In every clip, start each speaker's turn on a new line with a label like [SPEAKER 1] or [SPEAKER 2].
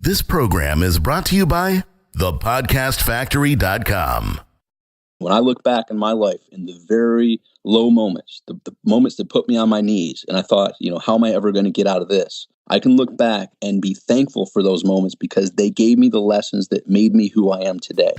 [SPEAKER 1] This program is brought to you by thepodcastfactory.com.
[SPEAKER 2] When I look back in my life in the very low moments, the moments that put me on my knees, and I thought, how am I ever going to get out of this? I can look back and be thankful for those moments because they gave me the lessons that made me who I am today.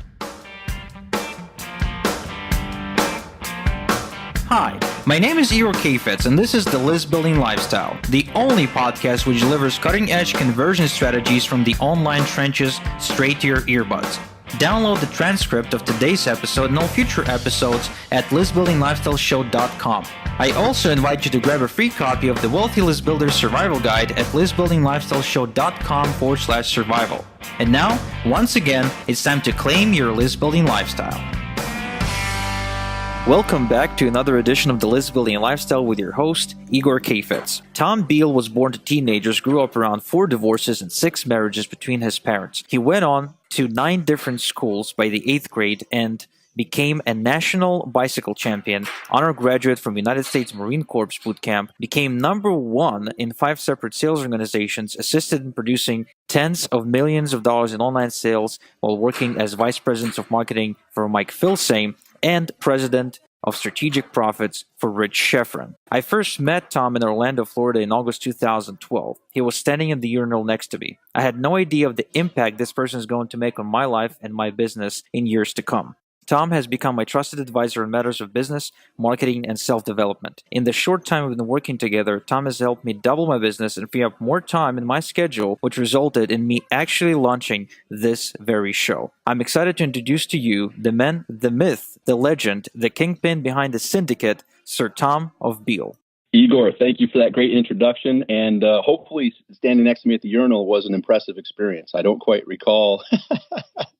[SPEAKER 3] Hi, my name is Igor Kheifets, and this is the List Building Lifestyle, the only podcast which delivers cutting-edge conversion strategies from the online trenches straight to your earbuds. Download the transcript of today's episode and all future episodes at listbuildinglifestyleshow.com. I also invite you to grab a free copy of the Wealthy List Builder Survival Guide at listbuildinglifestyleshow.com/survival. And now, once again, it's time to claim your list building lifestyle. Welcome back to another edition of the List Building Lifestyle with your host, Igor Kheifets. Tom Beal was born to teenagers, grew up around 4 divorces and 6 marriages between his parents. He went on to 9 different schools by the 8th grade and became a national bicycle champion, honor graduate from United States Marine Corps boot camp, became #1 in 5 separate sales organizations, assisted in producing tens of millions of dollars in online sales while working as vice president of marketing for Mike Filsaime, and president of strategic profits for Rich Schefren. I first met Tom in Orlando, Florida in August 2012. He was standing in the urinal next to me. I had no idea of the impact this person is going to make on my life and my business in years to come. Tom has become my trusted advisor in matters of business, marketing, and self-development. In the short time we've been working together, Tom has helped me double my business and free up more time in my schedule, which resulted in me actually launching this very show. I'm excited to introduce to you the man, the myth, the legend, the kingpin behind the syndicate, Sir Tom of Beal.
[SPEAKER 2] Igor, thank you for that great introduction. And hopefully standing next to me at the urinal was an impressive experience. I don't quite recall,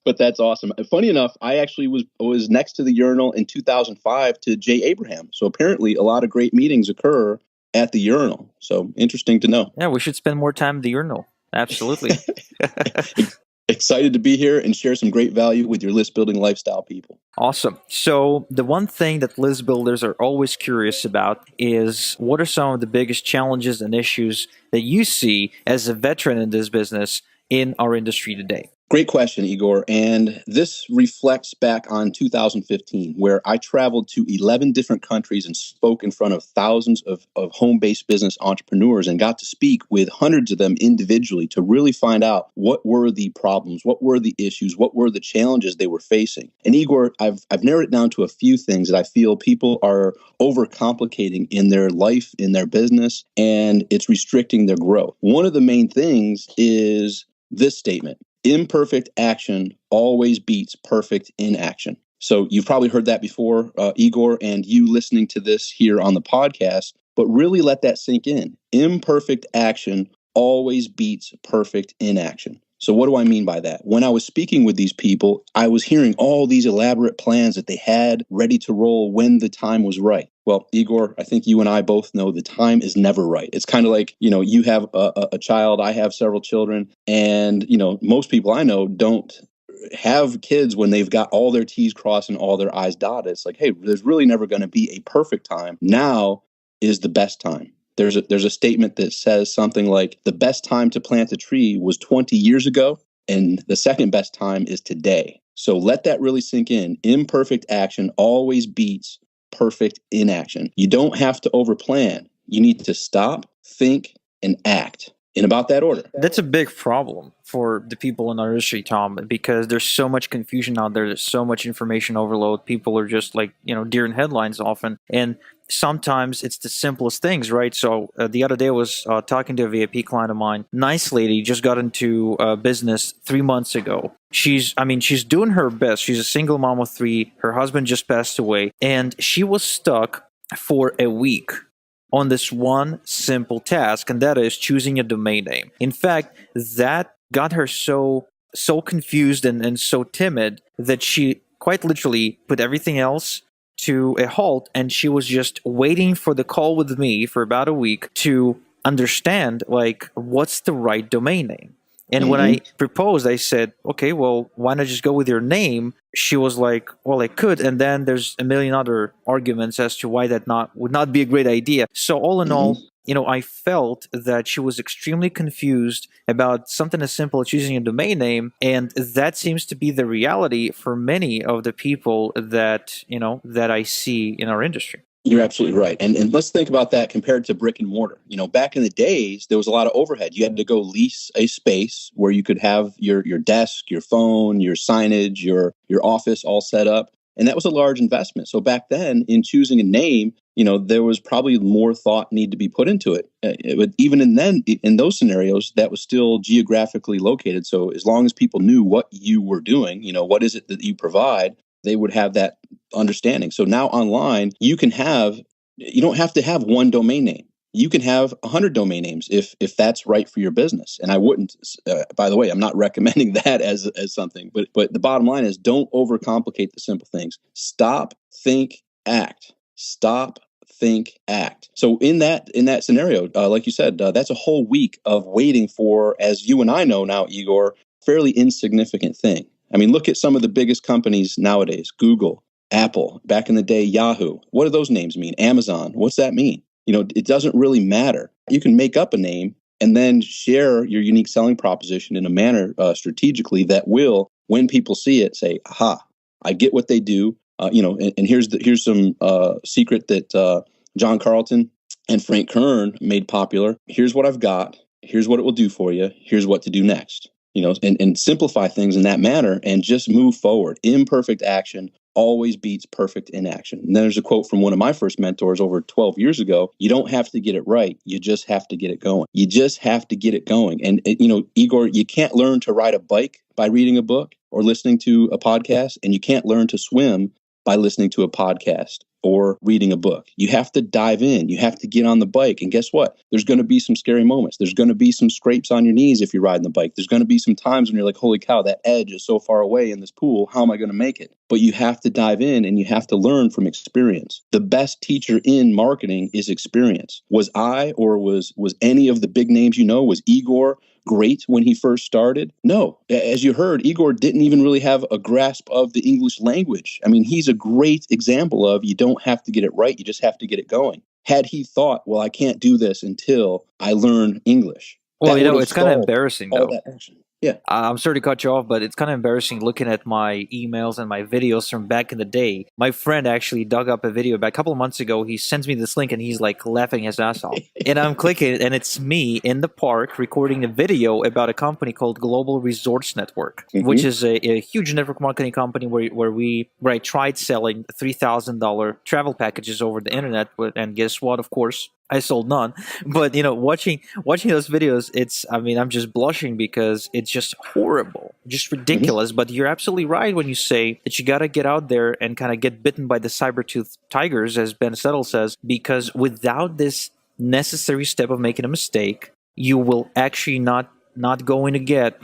[SPEAKER 2] but that's awesome. Funny enough, I actually was next to the urinal in 2005 to Jay Abraham. So apparently a lot of great meetings occur at the urinal. So interesting to know.
[SPEAKER 3] Yeah, we should spend more time at the urinal. Absolutely.
[SPEAKER 2] Excited to be here and share some great value with your list building lifestyle people.
[SPEAKER 3] Awesome. So the one thing that list builders are always curious about is what are some of the biggest challenges and issues that you see as a veteran in this business in our industry today?
[SPEAKER 2] Great question, Igor. And this reflects back on 2015, where I traveled to 11 different countries and spoke in front of thousands of home-based business entrepreneurs and got to speak with hundreds of them individually to really find out what were the problems, what were the issues, what were the challenges they were facing. And Igor, I've narrowed it down to a few things that I feel people are overcomplicating in their life, in their business, and it's restricting their growth. One of the main things is this statement: imperfect action always beats perfect inaction. So you've probably heard that before, Igor, and you listening to this here on the podcast, but really let that sink in. Imperfect action always beats perfect inaction. So what do I mean by that? When I was speaking with these people, I was hearing all these elaborate plans that they had ready to roll when the time was right. Well, Igor, I think you and I both know the time is never right. It's kind of like, you have a child, I have several children, and, most people I know don't have kids when they've got all their T's crossed and all their I's dotted. It's like, hey, there's really never going to be a perfect time. Now is the best time. There's a statement that says something like the best time to plant a tree was 20 years ago, and the second best time is today. So let that really sink in. Imperfect action always beats perfect inaction. You don't have to overplan. You need to stop, think, and act in about that order.
[SPEAKER 3] That's a big problem for the people in our industry, Tom, because there's so much confusion out there. There's so much information overload. People are just like, deer in headlines often. And sometimes it's the simplest things, right? So the other day I was talking to a VIP client of mine. Nice lady, just got into business 3 months ago. She's doing her best. She's a single mom of 3. Her husband just passed away. And she was stuck for a week on this one simple task, and that is choosing a domain name. In fact, that got her so confused and so timid that she quite literally put everything else to a halt, and she was just waiting for the call with me for about a week to understand, what's the right domain name. And when I proposed, I said, okay, well, why not just go with your name? She was like, well, I could. And then there's a million other arguments as to why that would not be a great idea. So all in all, I felt that she was extremely confused about something as simple as choosing a domain name. And that seems to be the reality for many of the people that I see in our industry.
[SPEAKER 2] You're absolutely right. And let's think about that compared to brick and mortar. Back in the days, there was a lot of overhead. You had to go lease a space where you could have your desk, your phone, your signage, your office all set up. And that was a large investment. So back then, in choosing a name, there was probably more thought need to be put into it. But even in those scenarios, that was still geographically located. So as long as people knew what you were doing, what is it that you provide, they would have that understanding. So now online, you don't have to have one domain name. You can have 100 domain names if that's right for your business. And I wouldn't, by the way, I'm not recommending that as something, but the bottom line is don't overcomplicate the simple things. Stop, think, act. Stop, think, act. So in that scenario, like you said, that's a whole week of waiting for, as you and I know now, Igor, fairly insignificant thing. I mean, look at some of the biggest companies nowadays: Google, Apple, back in the day, Yahoo. What do those names mean? Amazon. What's that mean? It doesn't really matter. You can make up a name and then share your unique selling proposition in a manner strategically that will, when people see it, say, aha, I get what they do. And here's some secret that John Carlton and Frank Kern made popular. Here's what I've got. Here's what it will do for you. Here's what to do next. And simplify things in that manner and just move forward. Imperfect action always beats perfect inaction. And then there's a quote from one of my first mentors over 12 years ago. You don't have to get it right. You just have to get it going. You just have to get it going. And, Igor, you can't learn to ride a bike by reading a book or listening to a podcast, and you can't learn to swim by listening to a podcast or reading a book. You have to dive in. You have to get on the bike. And guess what? There's going to be some scary moments. There's going to be some scrapes on your knees if you're riding the bike. There's going to be some times when you're like, holy cow, that edge is so far away in this pool. How am I going to make it? But you have to dive in and you have to learn from experience. The best teacher in marketing is experience. Was I, or was any of the big names was Igor great when he first started? No. As you heard, Igor didn't even really have a grasp of the English language. I mean, he's a great example of you don't have to get it right. You just have to get it going. Had he thought, well, I can't do this until I learn English.
[SPEAKER 3] Well, it's kind of embarrassing, though.
[SPEAKER 2] That action. Yeah.
[SPEAKER 3] I'm sorry to cut you off, but it's kind of embarrassing looking at my emails and my videos from back in the day. My friend actually dug up a video about a couple of months ago. He sends me this link and he's like laughing his ass off. And I'm clicking it and it's me in the park recording a video about a company called Global Resorts Network, which is a huge network marketing company where I tried selling $3,000 travel packages over the internet. And guess what? Of course, I sold none. But watching those videos, I'm just blushing because it's just horrible, just ridiculous. But you're absolutely right when you say that you got to get out there and kind of get bitten by the saber-toothed tigers, as Ben Settle says, because without this necessary step of making a mistake, you will actually you're not going to get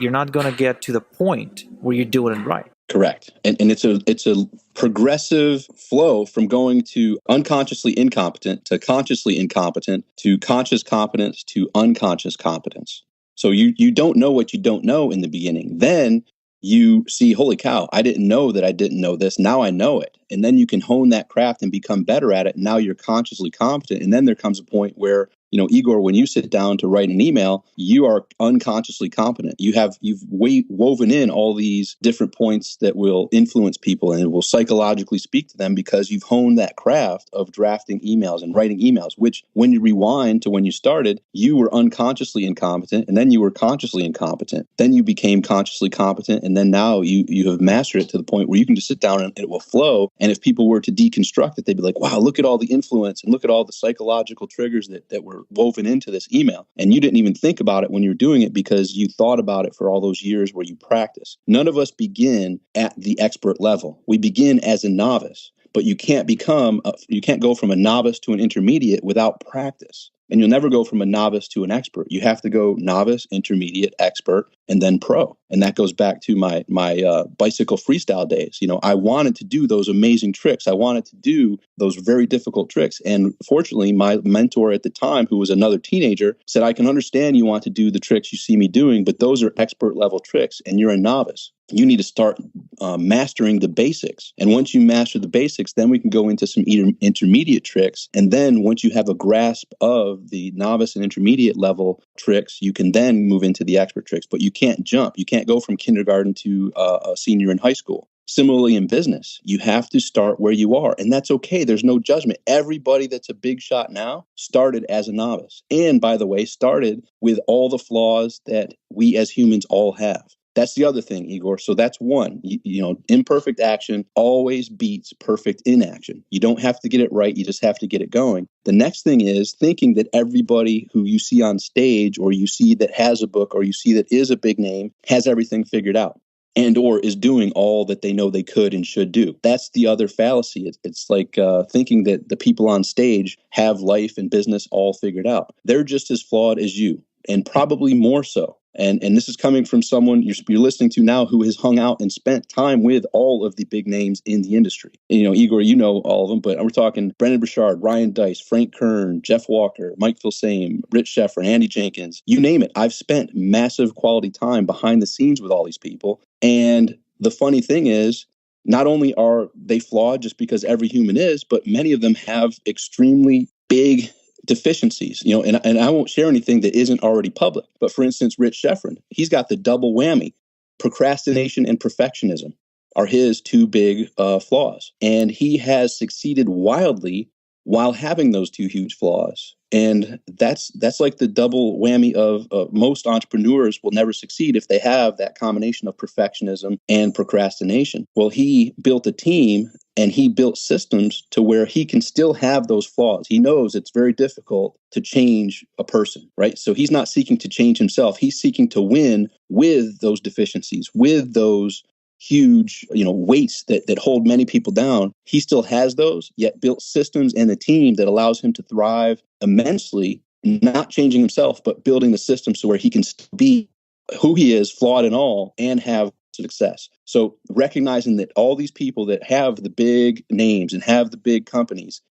[SPEAKER 3] to the point where you're doing it right.
[SPEAKER 2] Correct. And it's a progressive flow from going to unconsciously incompetent to consciously incompetent to conscious competence to unconscious competence. So you don't know what you don't know in the beginning. Then you see, holy cow, I didn't know that I didn't know this. Now I know it. And then you can hone that craft and become better at it. Now you're consciously competent. And then there comes a point where, Igor, when you sit down to write an email, you are unconsciously competent. You've woven in all these different points that will influence people and it will psychologically speak to them because you've honed that craft of drafting emails and writing emails, which when you rewind to when you started, you were unconsciously incompetent and then you were consciously incompetent. Then you became consciously competent. And then now you have mastered it to the point where you can just sit down and it will flow. And if people were to deconstruct it, they'd be like, wow, look at all the influence and look at all the psychological triggers that were woven into this email. And you didn't even think about it when you were doing it because you thought about it for all those years where you practice. None of us begin at the expert level. We begin as a novice, but you can't go from a novice to an intermediate without practice. And you'll never go from a novice to an expert. You have to go novice, intermediate, expert, and then pro. And that goes back to my bicycle freestyle days. I wanted to do those amazing tricks. I wanted to do those very difficult tricks. And fortunately, my mentor at the time, who was another teenager, said, I can understand you want to do the tricks you see me doing, but those are expert level tricks and you're a novice. You need to start mastering the basics. And once you master the basics, then we can go into some intermediate tricks. And then once you have a grasp of of the novice and intermediate level tricks, you can then move into the expert tricks, but you can't jump. You can't go from kindergarten to a senior in high school. Similarly, in business, you have to start where you are, and that's okay. There's no judgment. Everybody that's a big shot now started as a novice. And by the way, started with all the flaws that we as humans all have. That's the other thing, Igor. So that's one. Imperfect action always beats perfect inaction. You don't have to get it right. You just have to get it going. The next thing is thinking that everybody who you see on stage or you see that has a book or you see that is a big name has everything figured out and or is doing all that they know they could and should do. That's the other fallacy. It's like thinking that the people on stage have life and business all figured out. They're just as flawed as you, and probably more so. And this is coming from someone you're listening to now who has hung out and spent time with all of the big names in the industry. And, Igor, you know all of them, but we're talking Brendan Burchard, Ryan Deiss, Frank Kern, Jeff Walker, Mike Filsaime, Rich Scheffer, Andy Jenkins, you name it. I've spent massive quality time behind the scenes with all these people. And the funny thing is, not only are they flawed just because every human is, but many of them have extremely big deficiencies, and I won't share anything that isn't already public. But for instance, Rich Scheffer, he's got the double whammy. Procrastination and perfectionism are his two big flaws. And he has succeeded wildly while having those two huge flaws. And that's like the double whammy of most entrepreneurs will never succeed if they have that combination of perfectionism and procrastination. Well, he built a team and he built systems to where he can still have those flaws. He knows it's very difficult to change a person, right? So he's not seeking to change himself. He's seeking to win with those deficiencies, with those huge, weights that hold many people down. He still has those, yet built systems and a team that allows him to thrive immensely, not changing himself, but building the system so where he can be who he is, flawed and all, and have success. So recognizing that all these people that have the big names and have the big companies,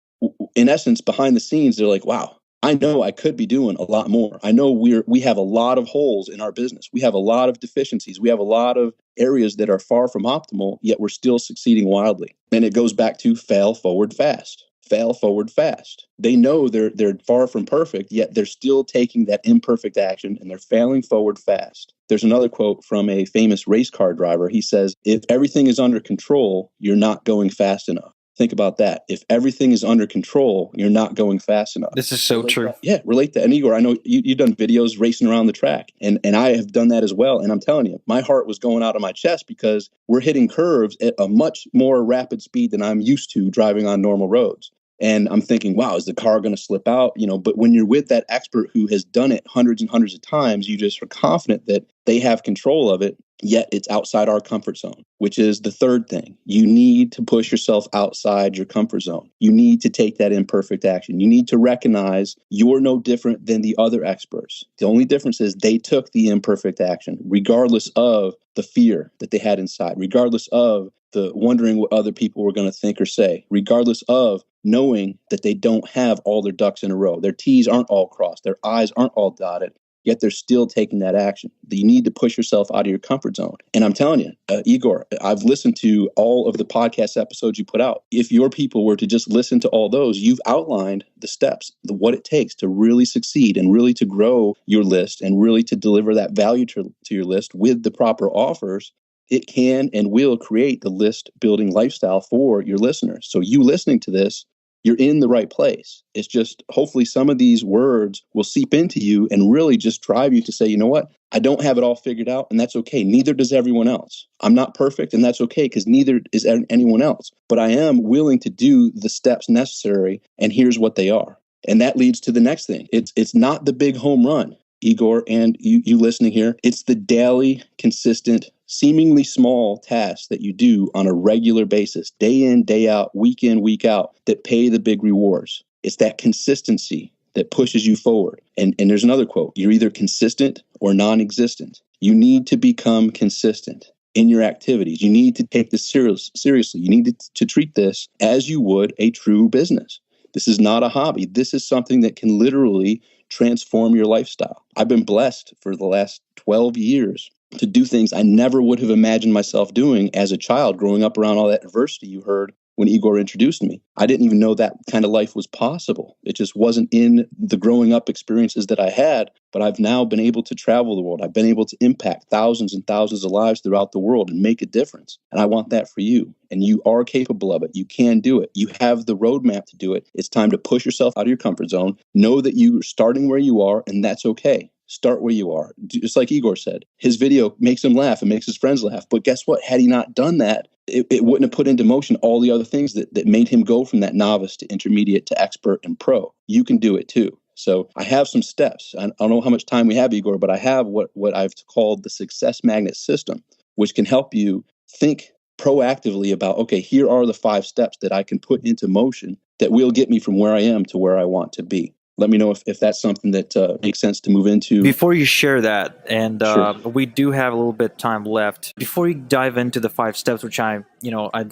[SPEAKER 2] in essence, behind the scenes, they're like, wow, I know I could be doing a lot more. I know we have a lot of holes in our business. We have a lot of deficiencies. We have a lot of areas that are far from optimal, yet we're still succeeding wildly. And it goes back to fail forward fast. Fail forward fast. They know they're far from perfect, yet they're still taking that imperfect action and they're failing forward fast. There's another quote from a famous race car driver. He says, if everything is under control, you're not going fast enough. Think about that. If everything is under control, you're not going fast enough.
[SPEAKER 3] This is so true.
[SPEAKER 2] Yeah, relate that. And Igor, I know you've done videos racing around the track, and I have done that as well. And I'm telling you, my heart was going out of my chest because we're hitting curves at a much more rapid speed than I'm used to driving on normal roads. And I'm thinking, wow, is the car going to slip out? But when you're with that expert who has done it hundreds and hundreds of times, you just are confident that they have control of it, yet it's outside our comfort zone, which is the third thing. You need to push yourself outside your comfort zone. You need to take that imperfect action. You need to recognize you're no different than the other experts. The only difference is they took the imperfect action, regardless of the fear that they had inside, regardless of the wondering what other people were going to think or say, regardless of knowing that they don't have all their ducks in a row. Their T's aren't all crossed. Their I's aren't all dotted. Yet they're still taking that action. You need to push yourself out of your comfort zone. And I'm telling you, Igor, I've listened to all of the podcast episodes you put out. If your people were to just listen to all those, you've outlined the steps, what it takes to really succeed and really to grow your list and really to deliver that value to your list with the proper offers. It can and will create the list building lifestyle for your listeners. So you listening to this, you're in the right place. It's just hopefully some of these words will seep into you and really just drive you to say, you know what? I don't have it all figured out, and that's okay. Neither does everyone else. I'm not perfect, and that's okay because neither is anyone else. But I am willing to do the steps necessary, and here's what they are. And that leads to the next thing. It's not the big home run, Igor, and you listening here. It's the daily, consistent, seemingly small tasks that you do on a regular basis, day in, day out, week in, week out, that pay the big rewards. It's that consistency that pushes you forward. And there's another quote. You're either consistent or non-existent. You need to become consistent in your activities. You need to take this seriously. You need to treat this as you would a true business. This is not a hobby. This is something that can literally transform your lifestyle. I've been blessed for the last 12 years to do things I never would have imagined myself doing as a child growing up around all that adversity you heard when Igor introduced me. I didn't even know that kind of life was possible. It just wasn't in the growing up experiences that I had, but I've now been able to travel the world. I've been able to impact thousands and thousands of lives throughout the world and make a difference. And I want that for you. And you are capable of it. You can do it. You have the roadmap to do it. It's time to push yourself out of your comfort zone. Know that you are starting where you are, and that's okay. Start where you are. Just like Igor said, his video makes him laugh and makes his friends laugh. But guess what? Had he not done that, it wouldn't have put into motion all the other things that made him go from that novice to intermediate to expert and pro. You can do it too. So I have some steps. I don't know how much time we have, Igor, but I have what I've called the success magnet system, which can help you think proactively about, okay, here are the 5 steps that I can put into motion that will get me from where I am to where I want to be. Let me know if that's something that makes sense to move into.
[SPEAKER 3] Before you share that, and
[SPEAKER 2] Sure.
[SPEAKER 3] we do have a little bit time left. Before you dive into the 5 steps, which I'd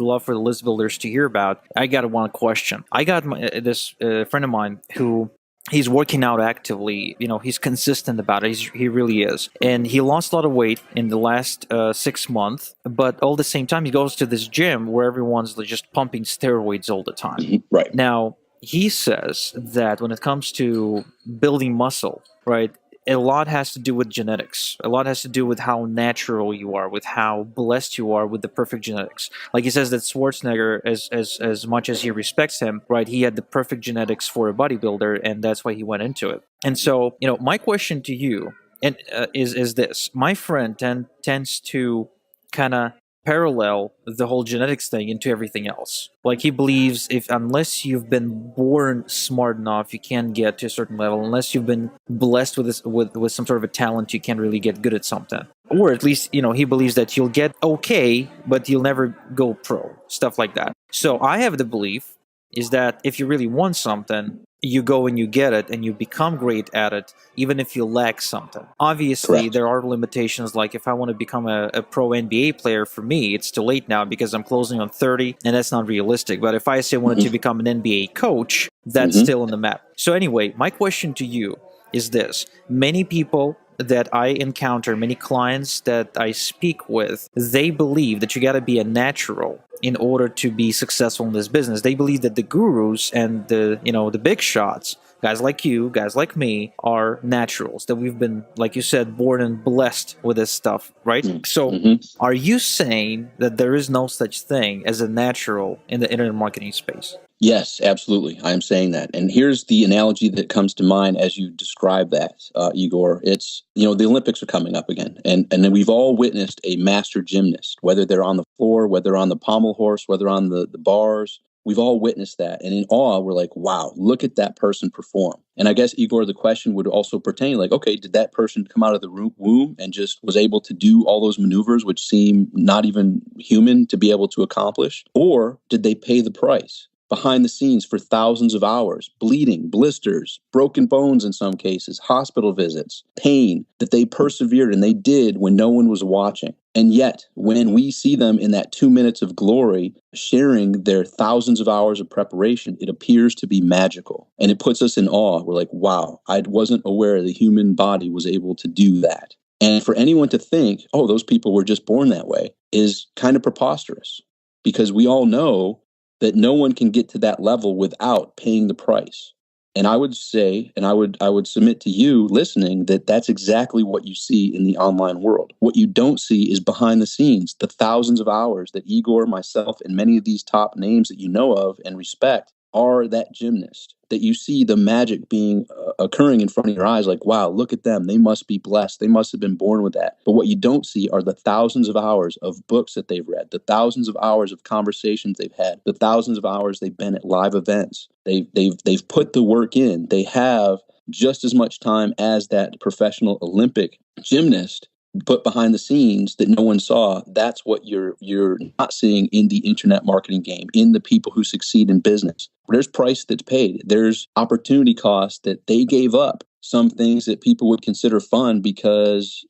[SPEAKER 3] love for the list builders to hear about, I got one question. I got this friend of mine who he's working out actively. He's consistent about it. He really is, and he lost a lot of weight in the last 6 months. But all the same time, he goes to this gym where everyone's just pumping steroids all the time.
[SPEAKER 2] Mm-hmm. Right
[SPEAKER 3] now. He says that when it comes to building muscle, right, a lot has to do with genetics. A lot has to do with how natural you are, with how blessed you are with the perfect genetics. Like he says that Schwarzenegger, as much as he respects him, right, he had the perfect genetics for a bodybuilder, and that's why he went into it. And so, my question to you is this. My friend tends to kind of parallel the whole genetics thing into everything else. Like he believes unless you've been born smart enough, you can't get to a certain level. Unless you've been blessed with some sort of a talent, you can't really get good at something. Or at least, he believes that you'll get okay, but you'll never go pro. Stuff like that. So I have the belief is that if you really want something, you go and you get it and you become great at it, even if you lack something. Obviously,
[SPEAKER 2] Correct.
[SPEAKER 3] there are limitations. Like if I want to become a pro NBA player, for me, it's too late now because I'm closing on 30 and that's not realistic. But if I say I wanted to become an NBA coach, that's still on the map. So anyway, my question to you is this. Many people that I encounter, many clients that I speak with, they believe that you got to be a natural in order to be successful in this business. They believe that the gurus and the big shots, guys like you, guys like me, are naturals, that we've been, like you said, born and blessed with this stuff, right? So are you saying that there is no such thing as a natural in the internet marketing space?
[SPEAKER 2] Yes, absolutely. I am saying that. And here's the analogy that comes to mind as you describe that, Igor. It's, the Olympics are coming up again. And then we've all witnessed a master gymnast, whether they're on the floor, whether on the pommel horse, whether on the bars. We've all witnessed that. And in awe, we're like, wow, look at that person perform. And I guess, Igor, the question would also pertain like, okay, did that person come out of the womb and just was able to do all those maneuvers, which seem not even human to be able to accomplish? Or did they pay the price? Behind the scenes for thousands of hours, bleeding, blisters, broken bones in some cases, hospital visits, pain that they persevered and they did when no one was watching. And yet, when we see them in that 2 minutes of glory, sharing their thousands of hours of preparation, it appears to be magical. And it puts us in awe. We're like, wow, I wasn't aware the human body was able to do that. And for anyone to think, oh, those people were just born that way is kind of preposterous, because we all know that no one can get to that level without paying the price. And I would say, and I would submit to you listening, that that's exactly what you see in the online world. What you don't see is behind the scenes, the thousands of hours that Igor, myself, and many of these top names that you know of and respect are that gymnast, that you see the magic being occurring in front of your eyes. Like, wow, look at them. They must be blessed. They must have been born with that. But what you don't see are the thousands of hours of books that they've read, the thousands of hours of conversations they've had, the thousands of hours they've been at live events. They've put the work in. They have just as much time as that professional Olympic gymnast, but behind the scenes that no one saw. That's what you're not seeing in the internet marketing game, in the people who succeed in business. There's price that's paid. There's opportunity cost that they gave up. Some things that people would consider fun because,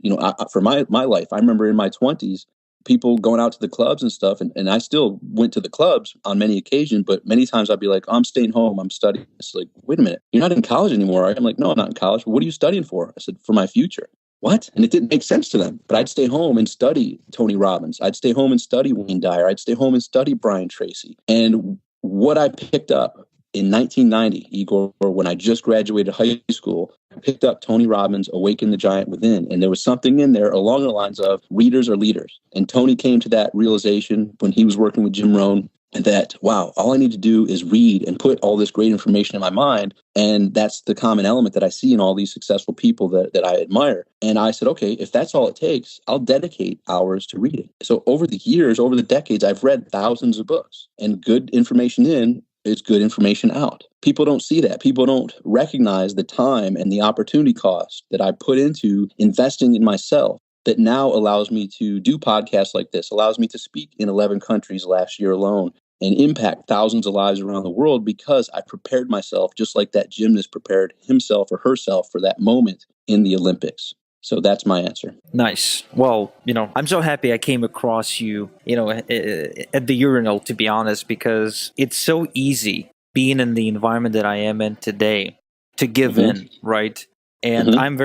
[SPEAKER 2] for my life, I remember in my 20s, people going out to the clubs and stuff. And I still went to the clubs on many occasions, but many times I'd be like, I'm staying home. I'm studying. It's like, wait a minute, you're not in college anymore, right? I'm like, no, I'm not in college. What are you studying for? I said, for my future. what? And it didn't make sense to them. But I'd stay home and study Tony Robbins. I'd stay home and study Wayne Dyer. I'd stay home and study Brian Tracy. And what I picked up in 1990, Igor, when I just graduated high school, I picked up Tony Robbins' Awaken the Giant Within. And there was something in there along the lines of readers are leaders. And Tony came to that realization when he was working with Jim Rohn, that, wow, all I need to do is read and put all this great information in my mind. And that's the common element that I see in all these successful people that I admire. And I said, okay, if that's all it takes, I'll dedicate hours to reading. So over the years, over the decades, I've read thousands of books, and good information in is good information out. People don't see that. People don't recognize the time and the opportunity cost that I put into investing in myself, that now allows me to do podcasts like this, allows me to speak in 11 countries last year alone and impact thousands of lives around the world, because I prepared myself just like that gymnast prepared himself or herself for that moment in the Olympics. So that's my answer.
[SPEAKER 3] Nice. Well, I'm so happy I came across you, at the urinal, to be honest, because it's so easy being in the environment that I am in today to give in, right? And I'm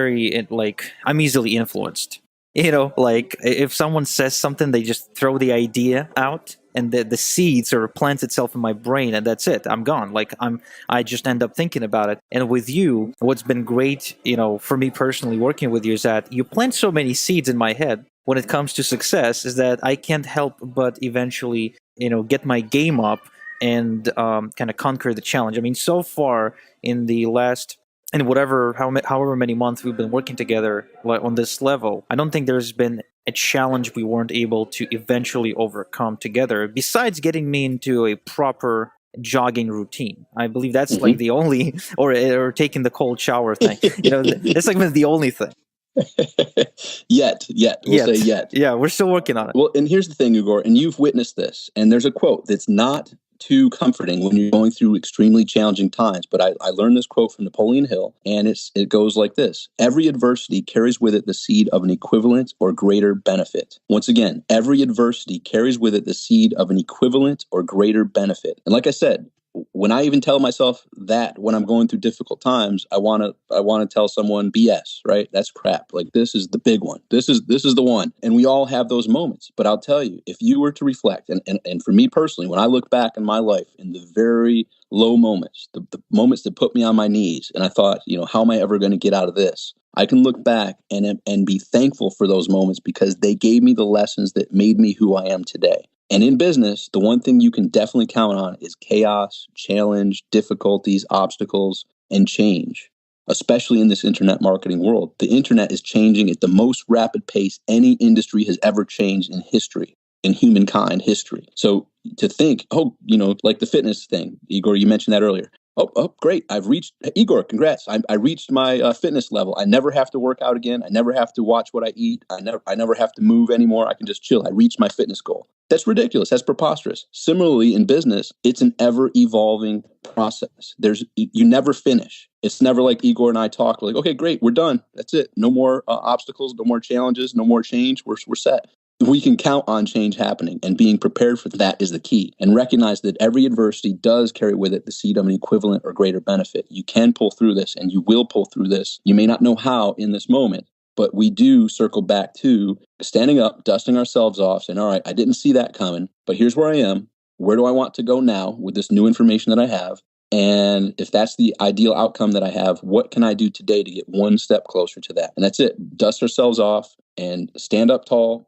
[SPEAKER 3] I'm easily influenced. If someone says something, they just throw the idea out, and the seed sort of plants itself in my brain, and that's it. I'm gone. I just end up thinking about it. And with you, what's been great, for me personally working with you, is that you plant so many seeds in my head when it comes to success, is that I can't help but eventually, get my game up and kind of conquer the challenge. I mean, so far in the last, and however many months we've been working together on this level, I don't think there's been a challenge we weren't able to eventually overcome together, besides getting me into a proper jogging routine. I believe that's like the only, or taking the cold shower thing. That's like the only thing.
[SPEAKER 2] Yet. We'll say yet.
[SPEAKER 3] Yeah, we're still working on it.
[SPEAKER 2] Well, and here's the thing, Igor, and you've witnessed this, and there's a quote that's not too comforting when you're going through extremely challenging times. But I learned this quote from Napoleon Hill, and it goes like this: every adversity carries with it the seed of an equivalent or greater benefit. Once again, every adversity carries with it the seed of an equivalent or greater benefit. And like I said, when I even tell myself that when I'm going through difficult times, I want to tell someone BS, right? That's crap. Like, this is the big one. This is the one. And we all have those moments. But I'll tell you, if you were to reflect, and for me personally, when I look back in my life in the very low moments, the moments that put me on my knees, and I thought, how am I ever going to get out of this? I can look back and be thankful for those moments, because they gave me the lessons that made me who I am today. And in business, the one thing you can definitely count on is chaos, challenge, difficulties, obstacles, and change, especially in this internet marketing world. The internet is changing at the most rapid pace any industry has ever changed in history, in humankind history. So to think, like the fitness thing, Igor, you mentioned that earlier. Oh, great. Igor, congrats. I reached my fitness level. I never have to work out again. I never have to watch what I eat. I never have to move anymore. I can just chill. I reached my fitness goal. That's ridiculous. That's preposterous. Similarly, in business, it's an ever-evolving process. You never finish. It's never like Igor and I talk, like, okay, great, we're done. That's it. No more obstacles, no more challenges, no more change. We're set. We can count on change happening, and being prepared for that is the key. And recognize that every adversity does carry with it the seed of an equivalent or greater benefit. You can pull through this, and you will pull through this. You may not know how in this moment, but we do circle back to standing up, dusting ourselves off, saying, all right, I didn't see that coming, but here's where I am. Where do I want to go now with this new information that I have? And if that's the ideal outcome that I have, what can I do today to get one step closer to that? And that's it. Dust ourselves off and stand up tall,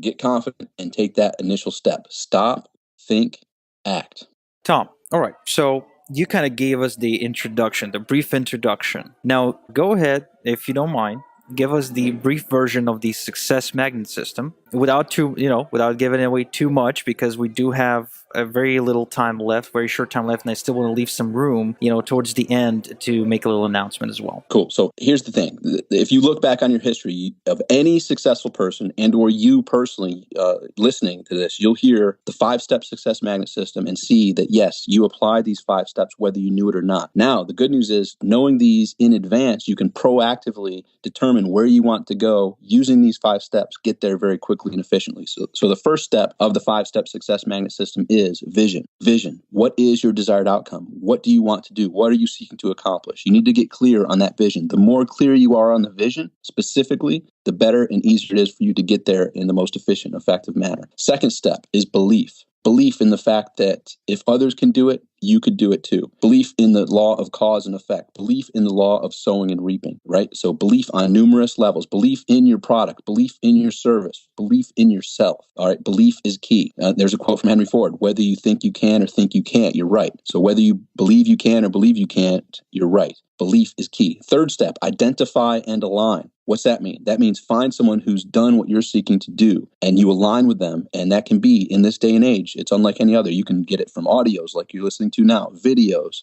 [SPEAKER 2] get confident, and take that initial step. Stop, think, act.
[SPEAKER 3] Tom, all right. So you kind of gave us the introduction, the brief introduction. Now, go ahead, if you don't mind, give us the brief version of the success magnet system without giving away too much, because we do have a very short time left, and I still want to leave some room, towards the end to make a little announcement as well.
[SPEAKER 2] Cool. So here's the thing. If you look back on your history of any successful person, and or you personally listening to this, you'll hear the 5-step success magnet system and see that, yes, you apply these 5 steps whether you knew it or not. Now, the good news is, knowing these in advance, you can proactively determine where you want to go using these 5 steps, get there very quickly and efficiently. So the first step of the 5-step success magnet system is is vision. Vision. What is your desired outcome? What do you want to do? What are you seeking to accomplish? You need to get clear on that vision. The more clear you are on the vision, specifically, the better and easier it is for you to get there in the most efficient, effective manner. Second step is belief. Belief in the fact that if others can do it, you could do it too. Belief in the law of cause and effect. Belief in the law of sowing and reaping, right? So belief on numerous levels. Belief in your product. Belief in your service. Belief in yourself. All right. Belief is key. There's a quote from Henry Ford. Whether you think you can or think you can't, you're right. So whether you believe you can or believe you can't, you're right. Belief is key. Third step, identify and align. What's that mean? That means find someone who's done what you're seeking to do and you align with them. And that can be, in this day and age, it's unlike any other. You can get it from audios like you're listening to now, videos,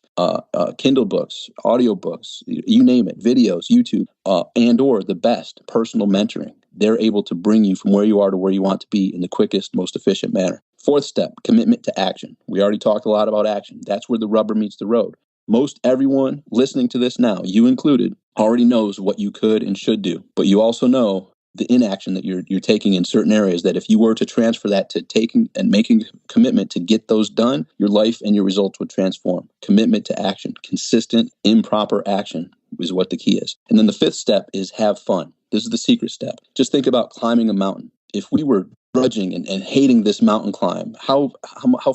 [SPEAKER 2] Kindle books, audio books, you name it, videos, YouTube, and or the best, personal mentoring. They're able to bring you from where you are to where you want to be in the quickest, most efficient manner. Fourth step, commitment to action. We already talked a lot about action. That's where the rubber meets the road. Most everyone listening to this now, you included, already knows what you could and should do. But you also know the inaction that you're taking in certain areas, that if you were to transfer that to taking and making a commitment to get those done, your life and your results would transform. Commitment to action, consistent, improper action is what the key is. And then the fifth step is have fun. This is the secret step. Just think about climbing a mountain. If we were grudging and hating this mountain climb, how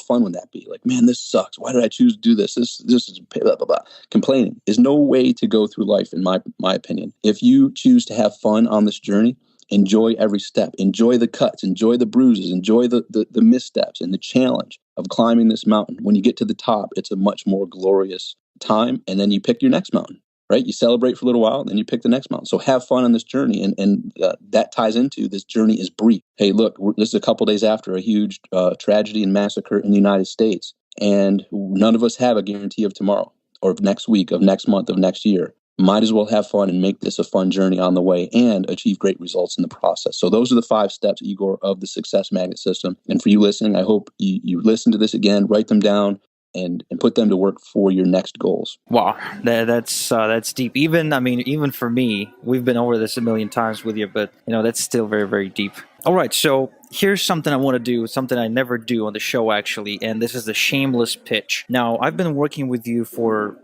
[SPEAKER 2] fun would that be? Like, man, this sucks. Why did I choose to do this? This is blah, blah, blah. Complaining is no way to go through life, in my opinion. If you choose to have fun on this journey, enjoy every step, enjoy the cuts, enjoy the bruises, enjoy the missteps and the challenge of climbing this mountain. When you get to the top, it's a much more glorious time. And then you pick your next mountain. Right? You celebrate for a little while, then you pick the next mountain. So have fun on this journey. And that ties into this journey is brief. Hey, look, this is a couple days after a huge tragedy and massacre in the United States. And none of us have a guarantee of tomorrow or of next week, of next month, of next year. Might as well have fun and make this a fun journey on the way and achieve great results in the process. So those are the 5 steps, Igor, of the Success Magnet System. And for you listening, I hope you listen to this again, write them down, and put them to work for your next goals.
[SPEAKER 3] Wow, that's deep. Even for me, we've been over this a million times with you, but that's still very, very deep. All right, so here's something I want to do, something I never do on the show actually, and this is the shameless pitch. Now, I've been working with you for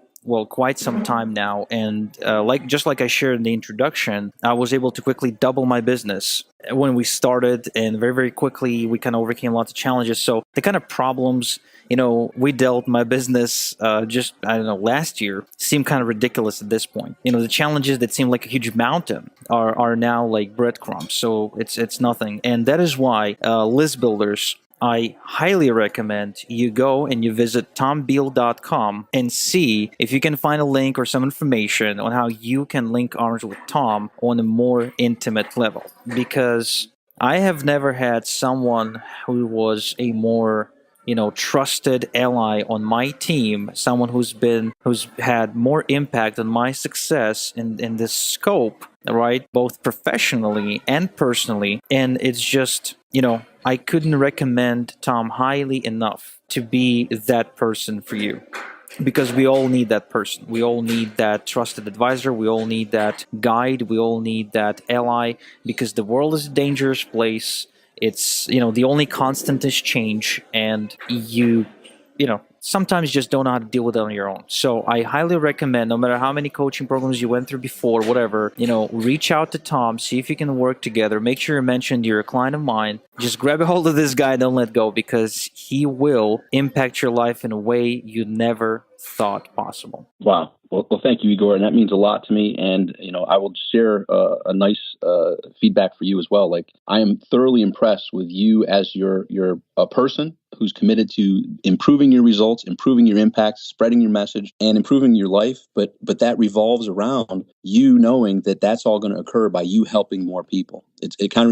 [SPEAKER 3] quite some time now, and like I shared in the introduction, I was able to quickly double my business when we started, and very, very quickly we kind of overcame lots of challenges. So the kind of problems we dealt my business last year seem kind of ridiculous at this point. The challenges that seem like a huge mountain are now like breadcrumbs. So it's nothing, and that is why list builders, I highly recommend you go and you visit tombeal.com and see if you can find a link or some information on how you can link arms with Tom on a more intimate level. Because I have never had someone who was a more trusted ally on my team, someone who's had more impact on my success in this scope, right? Both professionally and personally. And it's just, I couldn't recommend Tom highly enough to be that person for you. Because we all need that person. We all need that trusted advisor. We all need that guide. We all need that ally, because the world is a dangerous place. It's, the only constant is change, and you sometimes you just don't know how to deal with it on your own. So I highly recommend, no matter how many coaching programs you went through before, whatever, reach out to Tom, see if you can work together. Make sure you mention you're a client of mine. Just grab a hold of this guy, don't let go, because he will impact your life in a way you never thought possible.
[SPEAKER 2] Wow. Well, thank you, Igor. And that means a lot to me. And, I will share a nice feedback for you as well. Like, I am thoroughly impressed with you as you're a person who's committed to improving your results, improving your impact, spreading your message, and improving your life. But that revolves around you knowing that that's all going to occur by you helping more people.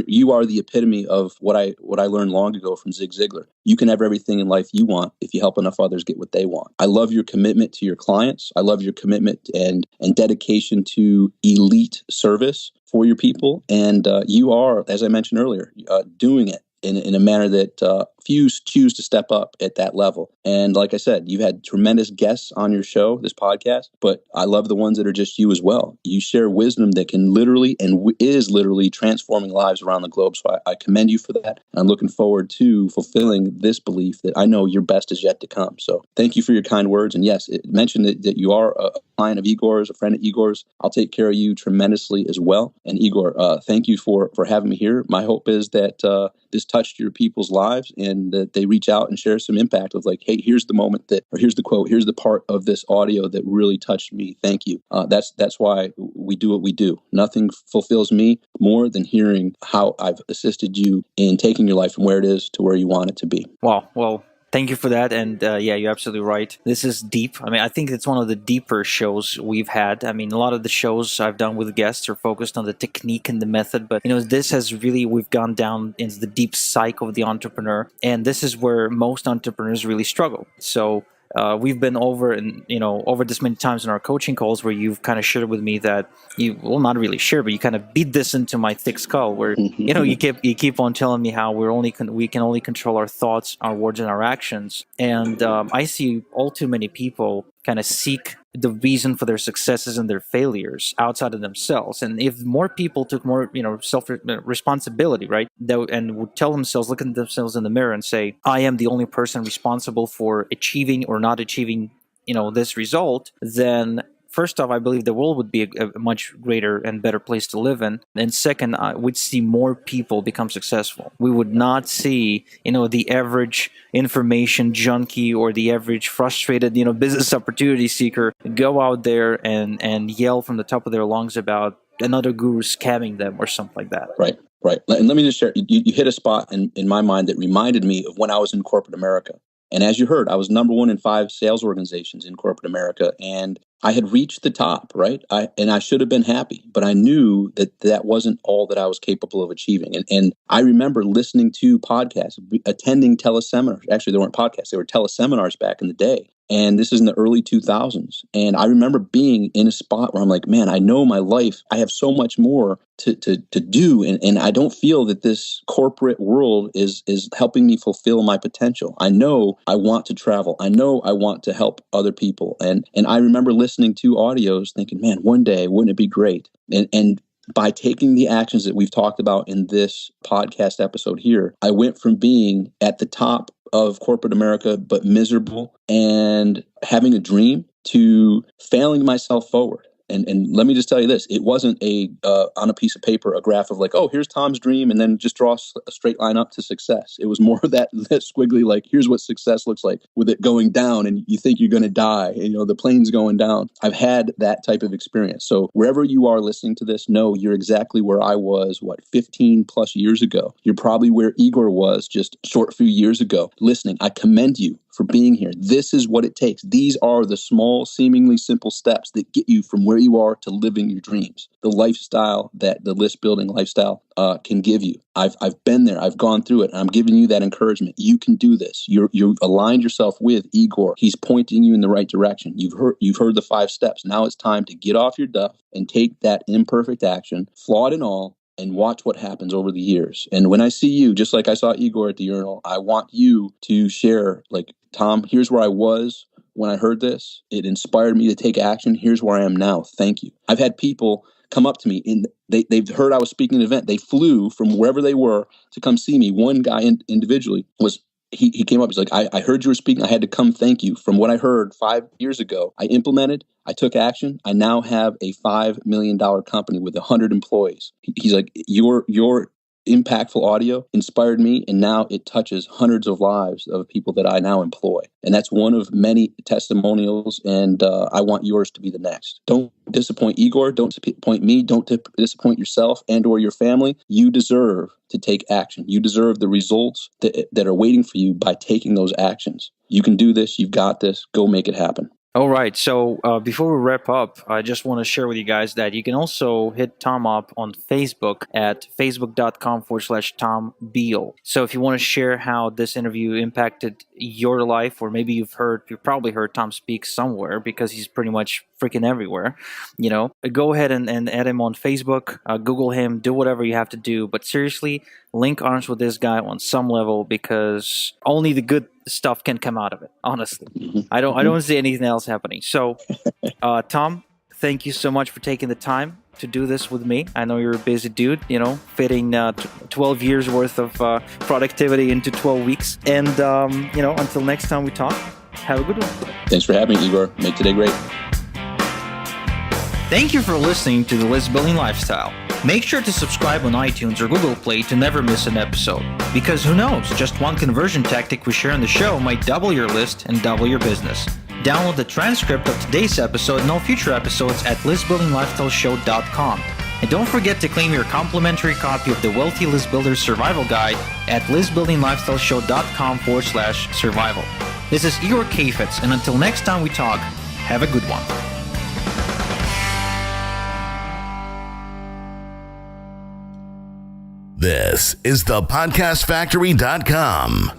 [SPEAKER 2] You are the epitome of what I learned long ago from Zig Ziglar. You can have everything in life you want if you help enough others get what they want. I love your commitment to your clients. I love your commitment and dedication to elite service for your people. And you are, as I mentioned earlier, doing it in a manner that few choose to step up at that level. And like I said, you've had tremendous guests on your show, this podcast, but I love the ones that are just you as well. You share wisdom that can literally and is literally transforming lives around the globe. So I commend you for that. And I'm looking forward to fulfilling this belief that I know your best is yet to come. So thank you for your kind words. And yes, it mentioned that you are a client of Igor's, a friend of Igor's. I'll take care of you tremendously as well. And Igor, thank you for having me here. My hope is that this touched your people's lives and that they reach out and share some impact of like, hey, here's the moment that, or here's the quote, here's the part of this audio that really touched me. Thank you. That's why we do what we do. Nothing fulfills me more than hearing how I've assisted you in taking your life from where it is to where you want it to be.
[SPEAKER 3] Wow. Well, thank you for that. And yeah, you're absolutely right. This is deep. I mean, I think it's one of the deeper shows we've had. I mean, a lot of the shows I've done with guests are focused on the technique and the method. But, this has really, we've gone down into the deep psyche of the entrepreneur. And this is where most entrepreneurs really struggle. So we've been over this many times in our coaching calls where you've kind of shared with me that not really share, but you kind of beat this into my thick skull where, you keep on telling me how we can only control our thoughts, our words, and our actions. And I see all too many people kind of seek the reason for their successes and their failures outside of themselves. And if more people took more, self responsibility, right, and would tell themselves, look at themselves in the mirror and say, I am the only person responsible for achieving or not achieving, this result, then first off, I believe the world would be a much greater and better place to live in. And second, we'd see more people become successful. We would not see, the average information junkie or the average frustrated, business opportunity seeker go out there and yell from the top of their lungs about another guru scamming them or something like that.
[SPEAKER 2] Right. And let me just share, you hit a spot in my mind that reminded me of when I was in corporate America. And as you heard, I was number 1 in 5 sales organizations in corporate America. And I had reached the top, right? I should have been happy, but I knew that wasn't all that I was capable of achieving. And I remember listening to podcasts, attending teleseminars. Actually, they weren't podcasts, they were teleseminars back in the day. And this is in the early 2000s. And I remember being in a spot where I'm like, man, I know my life. I have so much more to do. And I don't feel that this corporate world is helping me fulfill my potential. I know I want to travel. I know I want to help other people. And I remember listening to audios thinking, man, one day, wouldn't it be great? And by taking the actions that we've talked about in this podcast episode here, I went from being at the top of corporate America, but miserable and having a dream to failing myself forward. And let me just tell you this, it wasn't on a piece of paper, a graph of like, oh, here's Tom's dream, and then just draw a straight line up to success. It was more of that squiggly, like, here's what success looks like with it going down and you think you're going to die, and, the plane's going down. I've had that type of experience. So wherever you are listening to this, know you're exactly where I was, 15 plus years ago. You're probably where Igor was just a short few years ago. Listening, I commend you for being here. This is what it takes. These are the small, seemingly simple steps that get you from where you are to living your dreams. The lifestyle that the list building lifestyle can give you. I've been there. I've gone through it. And I'm giving you that encouragement. You can do this. You've aligned yourself with Igor. He's pointing you in the right direction. You've heard the 5 steps. Now it's time to get off your duff and take that imperfect action, flawed and all, and watch what happens over the years. And when I see you, just like I saw Igor at the urinal, I want you to share, like, Tom, here's where I was when I heard this. It inspired me to take action. Here's where I am now. Thank you. I've had people come up to me and they've heard I was speaking at an event. They flew from wherever they were to come see me. One guy individually he came up, he's like, I heard you were speaking. I had to come thank you. From what I heard 5 years ago, I implemented, I took action. I now have a $5 million company with 100 employees. He's like, your impactful audio inspired me, and now it touches hundreds of lives of people that I now employ. And that's one of many testimonials, and I want yours to be the next. Don't disappoint Igor. Don't disappoint me. Don't disappoint yourself and or your family. You deserve to take action. You deserve the results that are waiting for you by taking those actions. You can do this. You've got this. Go make it happen.
[SPEAKER 3] All right. So before we wrap up, I just want to share with you guys that you can also hit Tom up on Facebook at facebook.com/Tom Beal. So if you want to share how this interview impacted your life, or maybe you've probably heard Tom speak somewhere because he's pretty much freaking everywhere, go ahead and add him on Facebook, Google him, do whatever you have to do. But seriously, link arms with this guy on some level, because only the good stuff can come out of it. Honestly, I don't see anything else happening. So, Tom, thank you so much for taking the time to do this with me. I know you're a busy dude, fitting 12 years worth of productivity into 12 weeks. And, until next time we talk, have a good one.
[SPEAKER 2] Thanks for having me, Igor. Make today great.
[SPEAKER 3] Thank you for listening to The List Building Lifestyle. Make sure to subscribe on iTunes or Google Play to never miss an episode. Because who knows, just one conversion tactic we share on the show might double your list and double your business. Download the transcript of today's episode and all future episodes at listbuildinglifestyleshow.com. And don't forget to claim your complimentary copy of the Wealthy List Builder Survival Guide at listbuildinglifestyleshow.com/survival. This is Igor Kheifets, and until next time we talk, have a good one.
[SPEAKER 1] This is thepodcastfactory.com.